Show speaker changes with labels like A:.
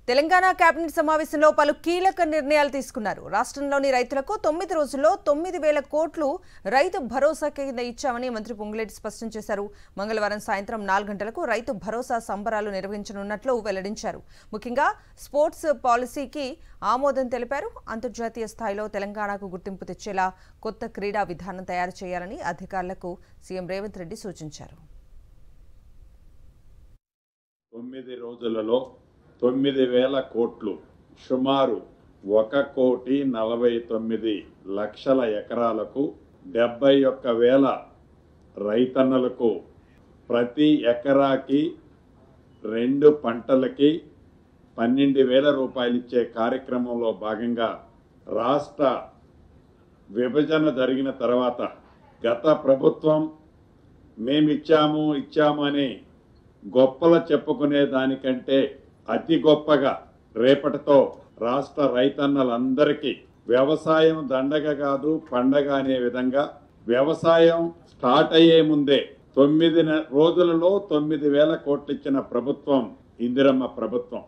A: Telangana cabinet సమావేశంలో పలు కీలక నిర్ణయాలు తీసుకున్నారు. రాష్ట్రంలోని రైతులకు 9 రోజుల్లో 9,000 కోట్లు రైతు భరోసా కింద ఇచ్చామని మంత్రి పొంగులేటి స్పష్టం చేశారు. మంగళవారం సాయంత్రం 4 గంటలకు రైతు భరోసా సంబరాలు నిర్వహించనున్నట్లు వెల్లడించారు. ముఖ్యంగా స్పోర్ట్స్ పాలసీకి ఆమోదం తెలిపారు. అంతర్జాతీయ స్థాయిలో తెలంగాణకు గుర్తింపు తెచ్చేలా కొత్త క్రీడా విధానం తయారు చేయాలని అధికారులకు సీఎం రేవంత్ రెడ్డి సూచించారు.
B: 9 రోజులలో 9,000 కోట్లు, సుమారు 1,49,00,000 ఎకరాలకు 71,000 రైతన్నలకు ప్రతి ఎకరాకి 2 పంటలకి 12,000 రూపాయలు ఇచ్చే కార్యక్రమంలో భాగంగా రాష్ట్ర విభజన జరిగిన తర్వాత గత ప్రభుత్వం మేమిచ్చాము అని గొప్పల చెప్పుకునే దానికంటే అతి గొప్పగా రేపటితో రాష్ట్ర రైతన్నలందరికీ వ్యవసాయం దండగ కాదు పండగ అనే విధంగా వ్యవసాయం స్టార్ట్ అయ్యే ముందే 9 రోజులలో 9,000 కోట్లు ఇచ్చిన ప్రభుత్వం ఇందిరమ్మ ప్రభుత్వం.